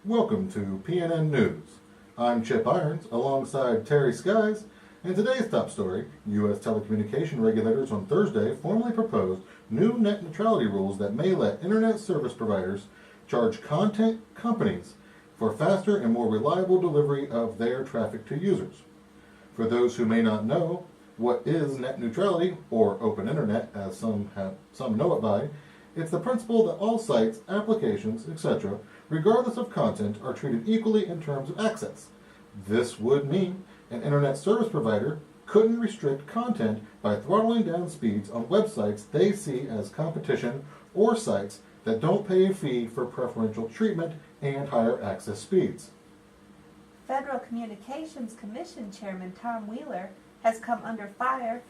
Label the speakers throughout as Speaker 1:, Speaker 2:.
Speaker 1: Welcome to PNN News. I'm Chip Irons alongside Terry Skies, and today's top story, U.S. telecommunication regulators on Thursday formally proposed new net neutrality rules that may let internet service providers charge content companies for faster and more reliable delivery of their traffic to users. For those who may not know, what is net neutrality, or open internet as some know it by? It's the principle that all sites, applications, etc., regardless of content, are treated equally in terms of access. This would mean an internet service provider couldn't restrict content by throttling down speeds on websites they see as competition or sites that don't pay a fee for preferential treatment and higher access speeds.
Speaker 2: Federal Communications Commission Chairman Tom Wheeler has come under fire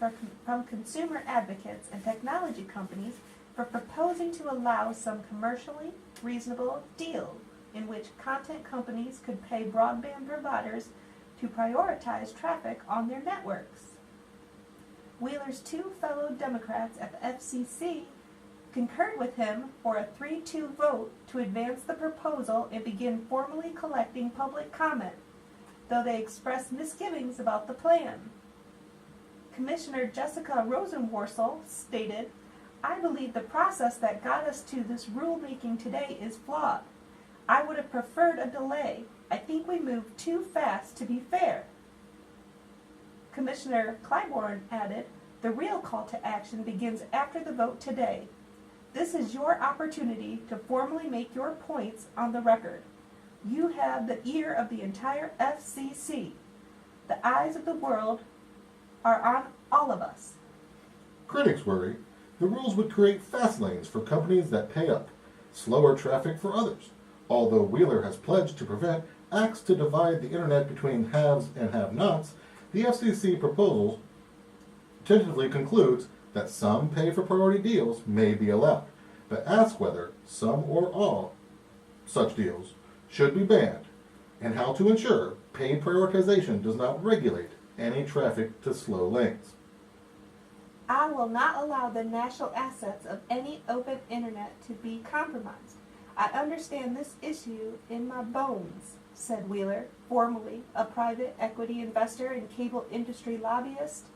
Speaker 2: from consumer advocates and technology companies for proposing to allow some commercially reasonable deal in which content companies could pay broadband providers to prioritize traffic on their networks. Wheeler's two fellow Democrats at the FCC concurred with him for a 3-2 vote to advance the proposal and begin formally collecting public comment, though they expressed misgivings about the plan. Commissioner Jessica Rosenworcel stated, "I believe the process that got us to this rulemaking today is flawed. I would have preferred a delay. I think we moved too fast to be fair." Commissioner Clybourne added, "The real call to action begins after the vote today. This is your opportunity to formally make your points on the record. You have the ear of the entire FCC. The eyes of the world are on all of us."
Speaker 1: Critics worry the rules would create fast lanes for companies that pay up, slower traffic for others. Although Wheeler has pledged to prevent acts to divide the internet between haves and have-nots, the FCC proposal tentatively concludes that some pay-for-priority deals may be allowed, but asks whether some or all such deals should be banned, and how to ensure paid prioritization does not regulate any traffic to slow lanes.
Speaker 2: "I will not allow the national assets of any open internet to be compromised. I understand this issue in my bones," said Wheeler, formerly a private equity investor and cable industry lobbyist.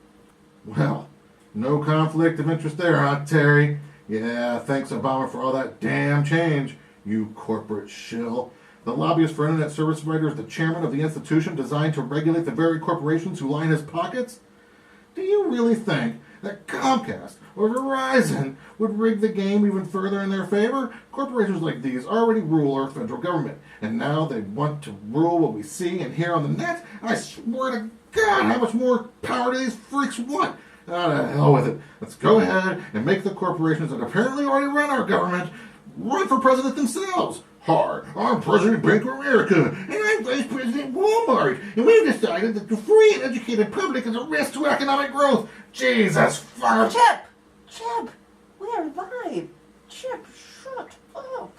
Speaker 1: Well, no conflict of interest there, huh, Terry? Yeah, thanks, Obama, for all that damn change, you corporate shill. The lobbyist for internet service provider is the chairman of the institution designed to regulate the very corporations who line his pockets? Do you really think that Comcast or Verizon would rig the game even further in their favor? Corporations like these already rule our federal government, and now they want to rule what we see and hear on the net? I swear to God, how much more power do these freaks want? Ah, to hell with it. Let's go ahead and make the corporations that apparently already run our government run for president themselves. Hi, I'm President Bank of America, and I'm Vice President Walmart, and we've decided that the free and educated public is a risk to economic growth. Jesus fuck!
Speaker 2: Chip, we are live. Chip, shut up.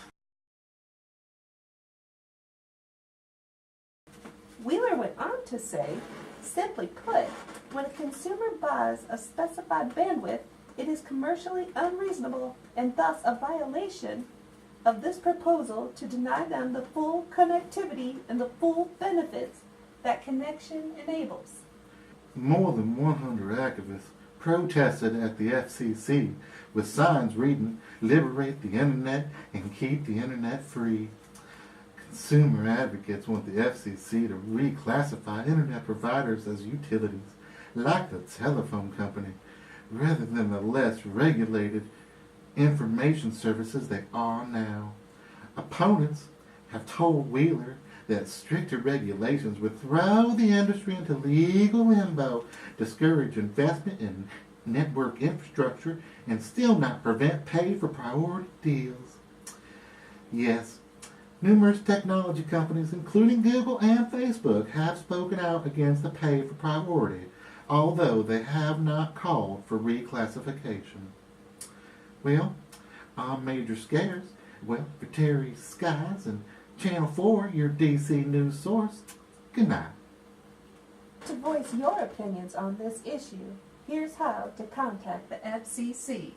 Speaker 2: Wheeler went on to say, simply put, when a consumer buys a specified bandwidth, it is commercially unreasonable and thus a violation of this proposal to deny them the full connectivity and the full benefits that connection enables.
Speaker 1: More than 100 activists protested at the FCC with signs reading, "Liberate the Internet and keep the Internet free." Consumer advocates want the FCC to reclassify Internet providers as utilities, like the telephone company, rather than the less regulated information services they are now. Opponents have told Wheeler that stricter regulations would throw the industry into legal limbo, discourage investment in network infrastructure, and still not prevent pay for priority deals. Yes, numerous technology companies, including Google and Facebook, have spoken out against the pay for priority, although they have not called for reclassification. Well, I'm Major Scares. Well, for Terry Skies and Channel 4, your DC news source, good night.
Speaker 2: To voice your opinions on this issue, here's how to contact the FCC.